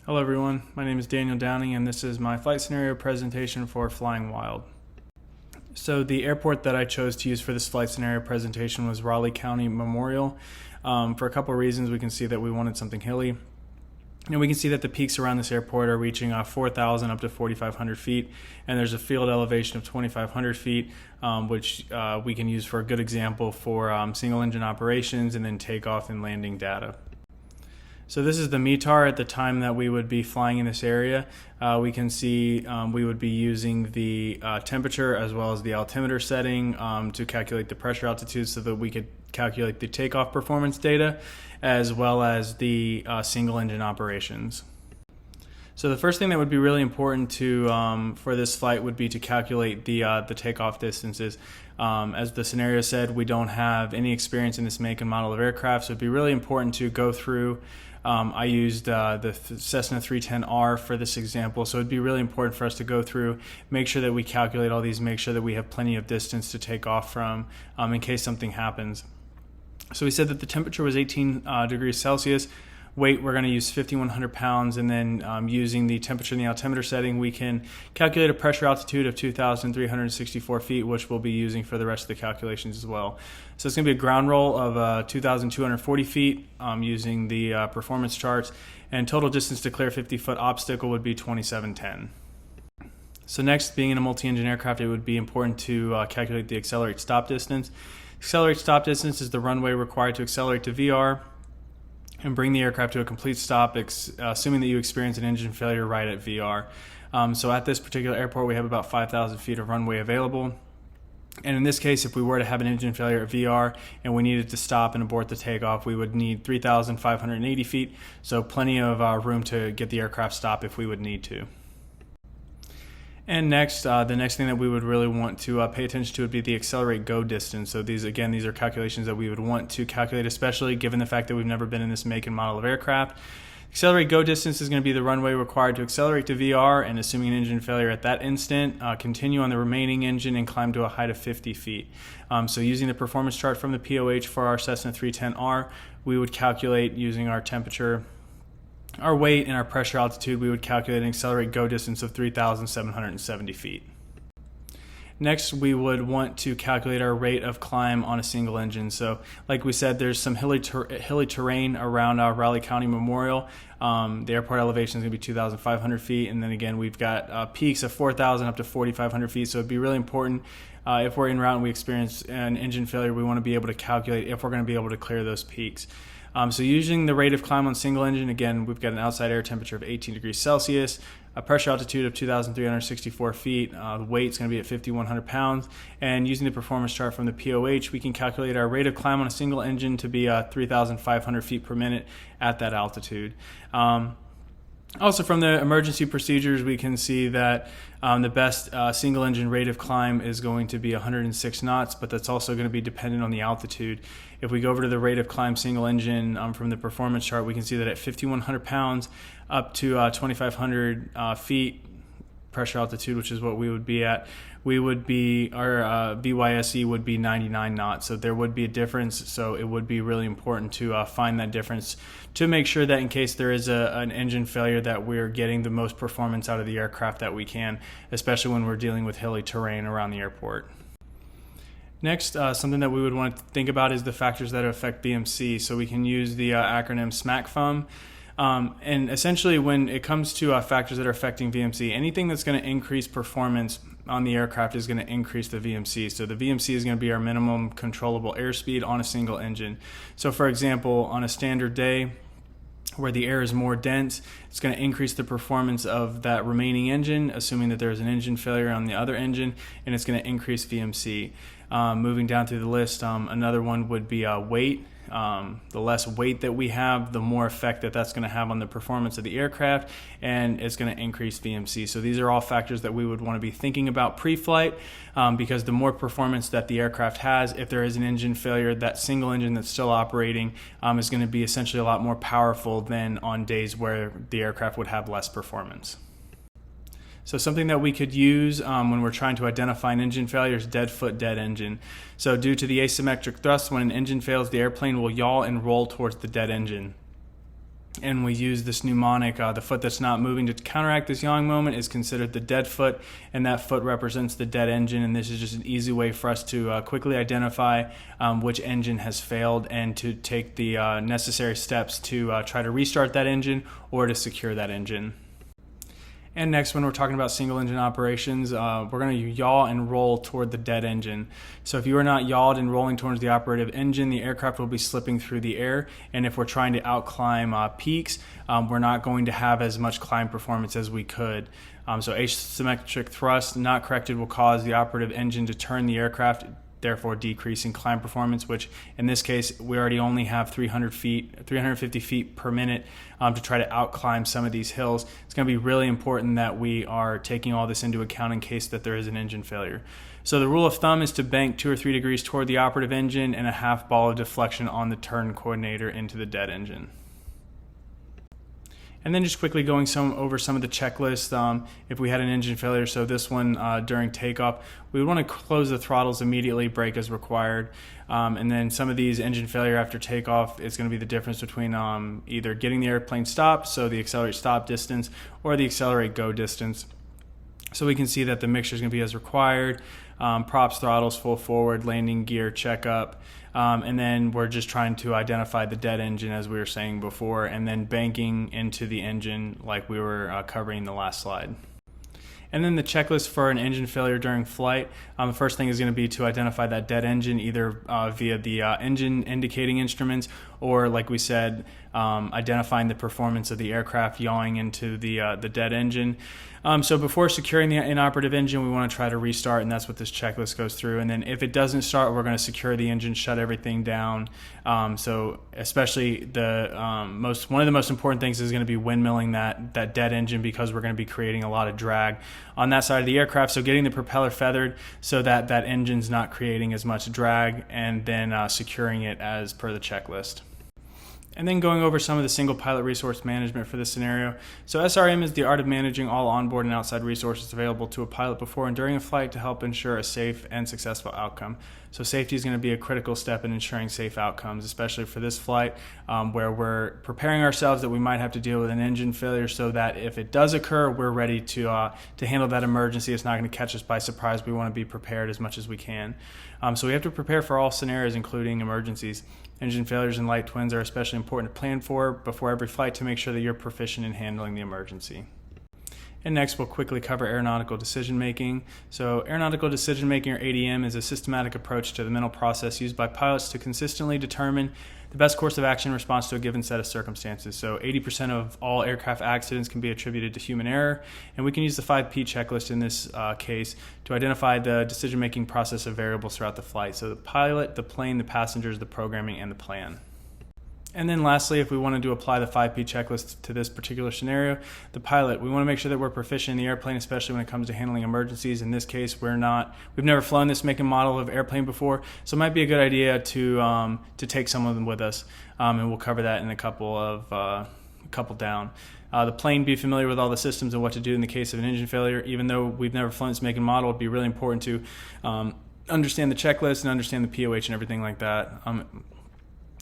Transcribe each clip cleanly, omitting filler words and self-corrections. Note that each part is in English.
Hello everyone, my name is Daniel Downing and this is my flight scenario presentation for Flying Wild. So the airport that I chose to use for this flight scenario presentation was Raleigh County Memorial. For a couple of reasons, we can see that we wanted something hilly. And we can see that the peaks around this airport are reaching 4,000 up to 4,500 feet, and there's a field elevation of 2,500 feet, which we can use for a good example for single engine operations and then takeoff and landing data. So this is the METAR at the time that we would be flying in this area. We can see we would be using the temperature as well as the altimeter setting to calculate the pressure altitude so that we could calculate the takeoff performance data as well as the single engine operations. So the first thing that would be really important to for this flight would be to calculate the takeoff distances. As the scenario said, we don't have any experience in this make and model of aircraft, so it'd be really important to go through. I used the Cessna 310R for this example, so it'd be really important for us to go through, make sure that we calculate all these, make sure that we have plenty of distance to take off from in case something happens. So we said that the temperature was 18 degrees Celsius. Weight, we're going to use 5,100 pounds, and then using the temperature in the altimeter setting, we can calculate a pressure altitude of 2,364 feet, which we'll be using for the rest of the calculations as well. So it's going to be a ground roll of 2,240 feet using the performance charts, and total distance to clear 50-foot obstacle would be 2710. So next, being in a multi-engine aircraft, it would be important to calculate the accelerate stop distance. Accelerate stop distance is the runway required to accelerate to VR and bring the aircraft to a complete stop, assuming that you experience an engine failure right at VR. So at this particular airport, we have about 5,000 feet of runway available. And in this case, if we were to have an engine failure at VR and we needed to stop and abort the takeoff, we would need 3,580 feet, so plenty of room to get the aircraft stopped if we would need to. And next, the next thing that we would really want to pay attention to would be the accelerate go distance. So these are calculations that we would want to calculate, especially given the fact that we've never been in this make and model of aircraft. Accelerate go distance is going to be the runway required to accelerate to VR, and assuming an engine failure at that instant, continue on the remaining engine and climb to a height of 50 feet. So using the performance chart from the POH for our Cessna 310R, we would calculate using our temperature, our weight, and our pressure altitude. We would calculate an accelerate go distance of 3,770 feet. Next, we would want to calculate our rate of climb on a single engine. So like we said, there's some hilly terrain around Raleigh County Memorial. The airport elevation is going to be 2,500 feet, and then again we've got peaks of 4,000 up to 4,500 feet, so it'd be really important if we're en route and we experience an engine failure, we want to be able to calculate if we're going to be able to clear those peaks. So using the rate of climb on single engine, again, we've got an outside air temperature of 18 degrees Celsius, a pressure altitude of 2,364 feet, the weight's going to be at 5,100 pounds, and using the performance chart from the POH, we can calculate our rate of climb on a single engine to be 3,500 feet per minute at that altitude. Also, from the emergency procedures, we can see that the best single engine rate of climb is going to be 106 knots, but that's also going to be dependent on the altitude. If we go over to the rate of climb single engine from the performance chart, we can see that at 5,100 pounds up to 2,500 feet pressure altitude, which is what we would be at, our VYSE would be 99 knots. So there would be a difference. So it would be really important to find that difference to make sure that in case there is an engine failure that we're getting the most performance out of the aircraft that we can, especially when we're dealing with hilly terrain around the airport. Next, something that we would want to think about is the factors that affect VMC. So we can use the acronym SMACFUM. And essentially, when it comes to factors that are affecting VMC, anything that's going to increase performance on the aircraft is going to increase the VMC. So the VMC is going to be our minimum controllable airspeed on a single engine. So for example, on a standard day where the air is more dense, it's going to increase the performance of that remaining engine, assuming that there's an engine failure on the other engine, and it's going to increase VMC. Moving down through the list, another one would be weight. The less weight that we have, the more effect that that's going to have on the performance of the aircraft, and it's going to increase VMC. So these are all factors that we would want to be thinking about pre-flight, because the more performance that the aircraft has, if there is an engine failure, that single engine that's still operating is going to be essentially a lot more powerful than on days where the aircraft would have less performance. So something that we could use when we're trying to identify an engine failure is dead foot, dead engine. So due to the asymmetric thrust, when an engine fails, the airplane will yaw and roll towards the dead engine. and we use this mnemonic, the foot that's not moving to counteract this yawing moment is considered the dead foot, and that foot represents the dead engine. And this is just an easy way for us to quickly identify which engine has failed and to take the necessary steps to try to restart that engine or to secure that engine. And next, when we're talking about single engine operations, we're going to yaw and roll toward the dead engine. So if you are not yawed and rolling towards the operative engine, the aircraft will be slipping through the air. And if we're trying to outclimb peaks, we're not going to have as much climb performance as we could. So asymmetric thrust not corrected will cause the operative engine to turn the aircraft, therefore decreasing climb performance, which in this case we already only have 350 feet per minute to try to outclimb some of these hills. It's going to be really important that we are taking all this into account in case that there is an engine failure. So the rule of thumb is to bank 2 or 3 degrees toward the operative engine and a half ball of deflection on the turn coordinator into the dead engine. And then just quickly going over some of the checklists if we had an engine failure. So this one during takeoff, we would want to close the throttles immediately, brake as required. And then some of these engine failure after takeoff is going to be the difference between either getting the airplane stopped, so the accelerate stop distance, or the accelerate go distance. So we can see that the mixture is going to be as required. Props, throttles, full forward, landing gear, checkup. And then we're just trying to identify the dead engine, as we were saying before, and then banking into the engine like we were covering in the last slide. And then the checklist for an engine failure during flight, the first thing is going to be to identify that dead engine, either via the engine indicating instruments or, like we said, identifying the performance of the aircraft yawing into the dead engine. So before securing the inoperative engine, we want to try to restart, and that's what this checklist goes through. And then if it doesn't start, we're going to secure the engine, shut everything down. So especially one of the most important things is going to be windmilling that dead engine, because we're going to be creating a lot of drag on that side of the aircraft. So getting the propeller feathered so that that engine's not creating as much drag, and then securing it as per the checklist. And then going over some of the single pilot resource management for this scenario. So SRM is the art of managing all onboard and outside resources available to a pilot before and during a flight to help ensure a safe and successful outcome. So safety is going to be a critical step in ensuring safe outcomes, especially for this flight where we're preparing ourselves that we might have to deal with an engine failure, so that if it does occur, we're ready to handle that emergency. It's not going to catch us by surprise. We want to be prepared as much as we can. So we have to prepare for all scenarios, including emergencies. Engine failures and light twins are especially important to plan for before every flight to make sure that you're proficient in handling the emergency. And next, we'll quickly cover aeronautical decision making. So aeronautical decision making, or ADM, is a systematic approach to the mental process used by pilots to consistently determine the best course of action in response to a given set of circumstances. So 80% of all aircraft accidents can be attributed to human error, and we can use the 5P checklist in this case to identify the decision-making process of variables throughout the flight. So the pilot, the plane, the passengers, the programming, and the plan. And then lastly, if we wanted to apply the 5P checklist to this particular scenario, the pilot, we want to make sure that we're proficient in the airplane, especially when it comes to handling emergencies. In this case, we've never flown this make and model of airplane before, so it might be a good idea to take some of them with us, and we'll cover that in a couple down. The plane, be familiar with all the systems and what to do in the case of an engine failure. Even though we've never flown this make and model, it'd be really important to understand the checklist and understand the POH and everything like that.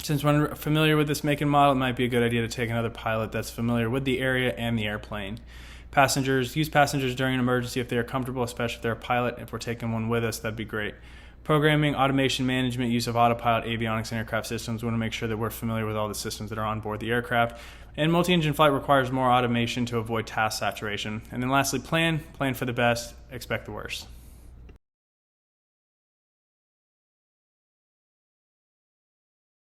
Since we're familiar with this make and model, it might be a good idea to take another pilot that's familiar with the area and the airplane. Passengers, use passengers during an emergency if they are comfortable, especially if they're a pilot. If we're taking one with us, that'd be great. Programming, automation management, use of autopilot, avionics, and aircraft systems. We want to make sure that we're familiar with all the systems that are on board the aircraft. And multi-engine flight requires more automation to avoid task saturation. And then lastly, plan for the best, expect the worst.